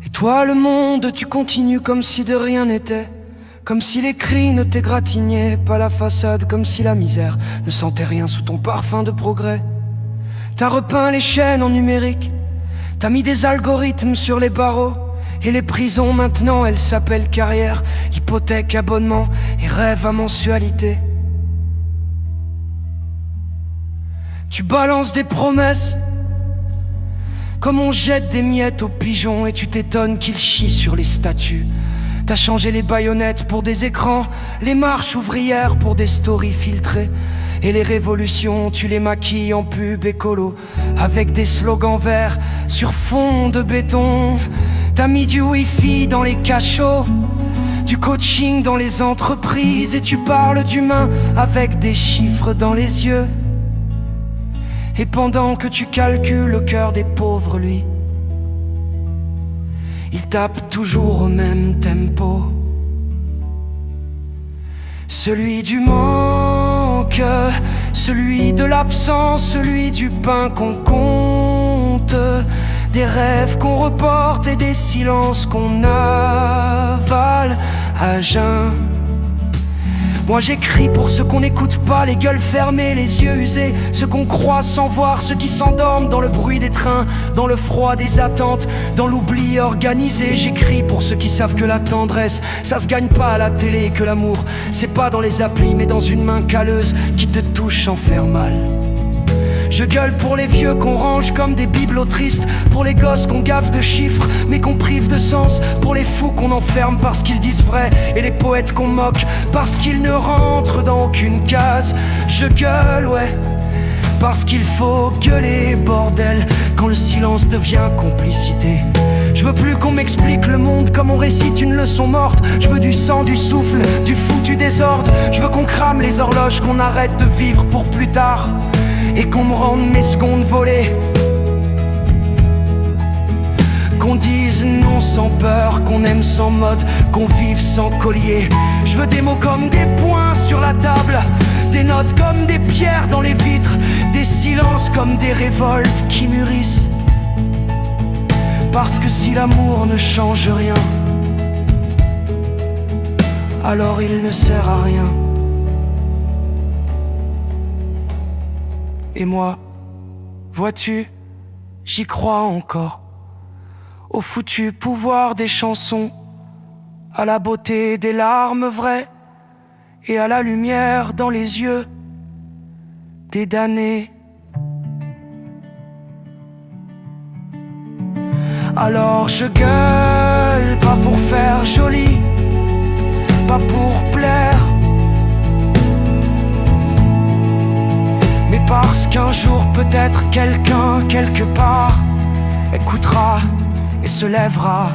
Et toi le monde, tu continues comme si de rien n'était, comme si les cris ne t'égratignaient pas la façade, comme si la misère ne sentait rien sous ton parfum de progrès. T'as repeint les chaînes en numérique, t'as mis des algorithmes sur les barreaux, et les prisons maintenant elles s'appellent carrière, hypothèque, abonnement et rêve à mensualité. Tu balances des promesses comme on jette des miettes aux pigeons, et tu t'étonnes qu'ils chient sur les statues. T'as changé les baïonnettes pour des écrans, les marches ouvrières pour des stories filtrées, et les révolutions tu les maquilles en pub écolo avec des slogans verts sur fond de béton. T'as mis du wifi dans les cachots, du coaching dans les entreprises, et tu parles d'humain avec des chiffres dans les yeux. Et pendant que tu calcules le cœur des pauvres, lui, il tape toujours au même tempo, celui du manque, celui de l'absence, celui du pain qu'on compte, des rêves qu'on reporte et des silences qu'on avale à jeun. Moi j'écris pour ceux qu'on n'écoute pas, les gueules fermées, les yeux usés, ceux qu'on croit sans voir, ceux qui s'endorment dans le bruit des trains, dans le froid des attentes, dans l'oubli organisé. J'écris pour ceux qui savent que la tendresse, ça se gagne pas à la télé, que l'amour, c'est pas dans les applis, mais dans une main calleuse qui te touche sans faire mal. Je gueule pour les vieux qu'on range comme des bibelots tristes, pour les gosses qu'on gave de chiffres mais qu'on prive de sens, pour les fous qu'on enferme parce qu'ils disent vrai, et les poètes qu'on moque parce qu'ils ne rentrent dans aucune case. Je gueule, ouais, parce qu'il faut gueuler, bordel, quand le silence devient complicité. Je veux plus qu'on m'explique le monde comme on récite une leçon morte. Je veux du sang, du souffle, du foutu désordre. Je veux qu'on crame les horloges, qu'on arrête de vivre pour plus tard, et qu'on me rende mes secondes volées, qu'on dise non sans peur, qu'on aime sans mode, qu'on vive sans collier. Je veux des mots comme des points sur la table, des notes comme des pierres dans les vitres, des silences comme des révoltes qui mûrissent. Parce que si l'amour ne change rien, alors il ne sert à rien. Et moi, vois-tu, j'y crois encore, au foutu pouvoir des chansons, à la beauté des larmes vraies, et à la lumière dans les yeux des damnés. Alors je gueule, pas pour faire joli, pas pour plaire, mais parce qu'un jour peut-être quelqu'un, quelque part, écoutera et se lèvera.